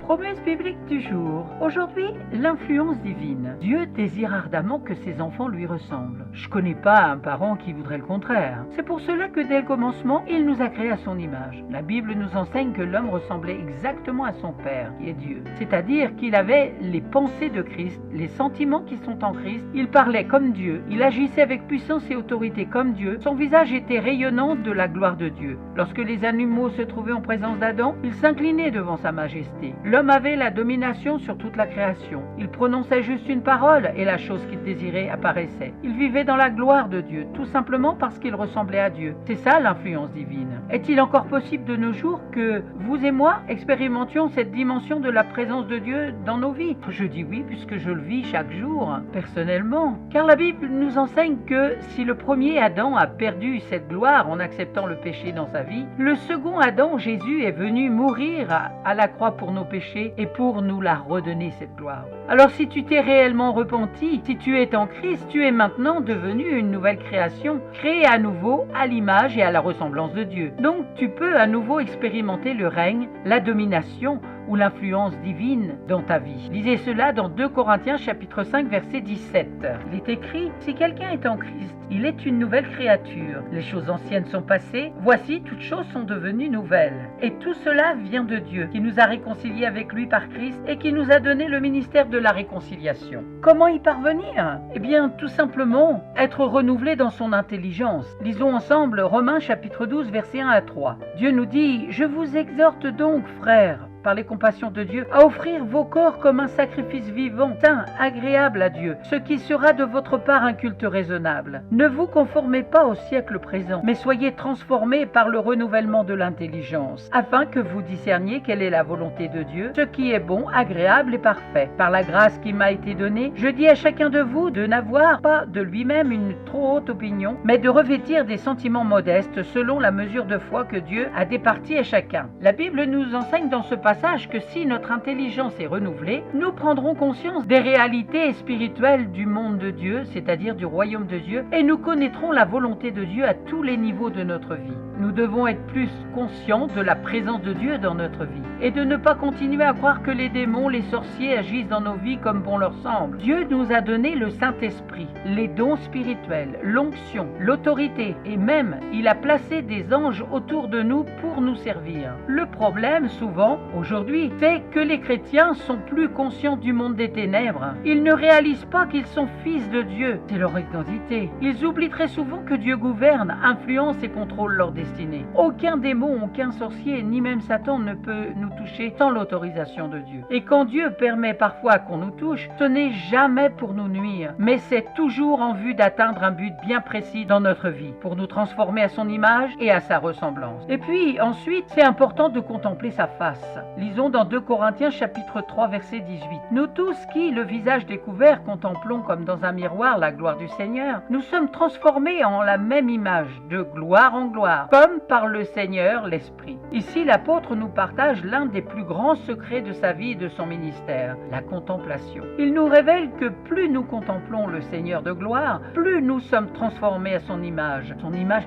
Promesse biblique du jour. Aujourd'hui, l'influence divine. Dieu désire ardemment que ses enfants lui ressemblent. Je connais pas un parent qui voudrait le contraire. C'est pour cela que dès le commencement, il nous a créés à son image. La Bible nous enseigne que l'homme ressemblait exactement à son Père, qui est Dieu. C'est-à-dire qu'il avait les pensées de Christ, les sentiments qui sont en Christ. Il parlait comme Dieu. Il agissait avec puissance et autorité comme Dieu. Son visage était rayonnant de la gloire de Dieu. Lorsque les animaux se trouvaient en présence d'Adam, ils s'inclinaient devant sa majesté. L'homme avait la domination sur toute la création. Il prononçait juste une parole et la chose qu'il désirait apparaissait. Il vivait dans la gloire de Dieu, tout simplement parce qu'il ressemblait à Dieu. C'est ça l'influence divine. Est-il encore possible de nos jours que vous et moi expérimentions cette dimension de la présence de Dieu dans nos vies? Je dis oui puisque je le vis chaque jour, personnellement. Car la Bible nous enseigne que si le premier Adam a perdu cette gloire en acceptant le péché dans sa vie, le second Adam, Jésus, est venu mourir à la croix pour nos péchés et pour nous la redonner cette gloire. Alors si tu t'es réellement repenti, si tu es en Christ, tu es maintenant devenu une nouvelle création, créée à nouveau à l'image et à la ressemblance de Dieu. Donc tu peux à nouveau expérimenter le règne, la domination ou l'influence divine dans ta vie. Lisez cela dans 2 Corinthiens chapitre 5 verset 17. Il est écrit: si quelqu'un est en Christ, il est une nouvelle créature. Les choses anciennes sont passées, voici toutes choses sont devenues nouvelles. Et tout cela vient de Dieu, qui nous a réconciliés avec lui par Christ et qui nous a donné le ministère de la réconciliation. Comment y parvenir? Eh bien, tout simplement, être renouvelé dans son intelligence. Lisons ensemble Romains chapitre 12 verset 1 à 3. Dieu nous dit: je vous exhorte donc, frères, par les compassions de Dieu, à offrir vos corps comme un sacrifice vivant, saint, agréable à Dieu, ce qui sera de votre part un culte raisonnable. Ne vous conformez pas au siècle présent, mais soyez transformés par le renouvellement de l'intelligence, afin que vous discerniez quelle est la volonté de Dieu, ce qui est bon, agréable et parfait. Par la grâce qui m'a été donnée, je dis à chacun de vous de n'avoir pas de lui-même une trop haute opinion, mais de revêtir des sentiments modestes selon la mesure de foi que Dieu a départie à chacun. La Bible nous enseigne dans ce passage que si notre intelligence est renouvelée, nous prendrons conscience des réalités spirituelles du monde de Dieu, c'est-à-dire du royaume de Dieu, et nous connaîtrons la volonté de Dieu à tous les niveaux de notre vie. Nous devons être plus conscients de la présence de Dieu dans notre vie et de ne pas continuer à croire que les démons, les sorciers agissent dans nos vies comme bon leur semble. Dieu nous a donné le Saint-Esprit, les dons spirituels, l'onction, l'autorité et même il a placé des anges autour de nous pour nous servir. Le problème souvent aujourd'hui, c'est que les chrétiens sont plus conscients du monde des ténèbres. Ils ne réalisent pas qu'ils sont fils de Dieu. C'est leur identité. Ils oublient très souvent que Dieu gouverne, influence et contrôle leur destinée. Aucun démon, aucun sorcier, ni même Satan ne peut nous toucher sans l'autorisation de Dieu. Et quand Dieu permet parfois qu'on nous touche, ce n'est jamais pour nous nuire, mais c'est toujours en vue d'atteindre un but bien précis dans notre vie, pour nous transformer à son image et à sa ressemblance. Et puis ensuite, c'est important de contempler sa face. Lisons dans 2 Corinthiens chapitre 3 verset 18. Nous tous qui, le visage découvert, contemplons comme dans un miroir la gloire du Seigneur, nous sommes transformés en la même image, de gloire en gloire, comme par le Seigneur l'Esprit. Ici, l'apôtre nous partage l'un des plus grands secrets de sa vie et de son ministère, la contemplation. Il nous révèle que plus nous contemplons le Seigneur de gloire, plus nous sommes transformés à son image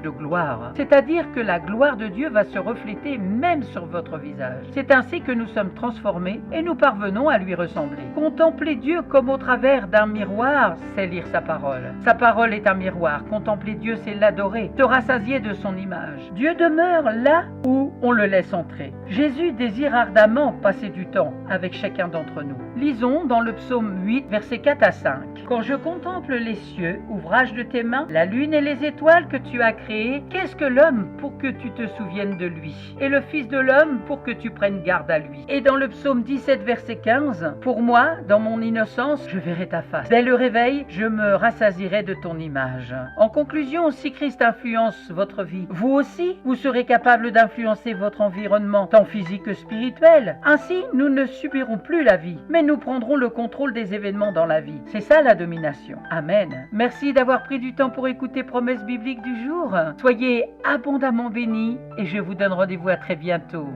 de gloire. C'est-à-dire que la gloire de Dieu va se refléter même sur votre visage. C'est ainsi que nous sommes transformés et nous parvenons à lui ressembler. Contempler Dieu comme au travers d'un miroir, c'est lire sa parole. Sa parole est un miroir. Contempler Dieu, c'est l'adorer, se rassasier de son image. Dieu demeure là où on le laisse entrer. Jésus désire ardemment passer du temps avec chacun d'entre nous. Lisons dans le psaume 8, versets 4 à 5. Quand je contemple les cieux, ouvrage de tes mains, la lune et les étoiles que tu as créées, qu'est-ce que l'homme pour que tu te souviennes de lui? Et le Fils de l'homme pour que tu prennes garde à lui. Et dans le psaume 17, verset 15, pour moi, dans mon innocence, je verrai ta face. Dès le réveil, je me rassasierai de ton image. En conclusion, si Christ influence votre vie, vous aussi, vous serez capable d'influencer votre environnement, tant physique que spirituel. Ainsi, nous ne subirons plus la vie, mais nous prendrons le contrôle des événements dans la vie. C'est ça la domination. Amen. Merci d'avoir pris du temps pour écouter Promesse biblique du jour. Soyez abondamment bénis et je vous donne rendez-vous à très bientôt.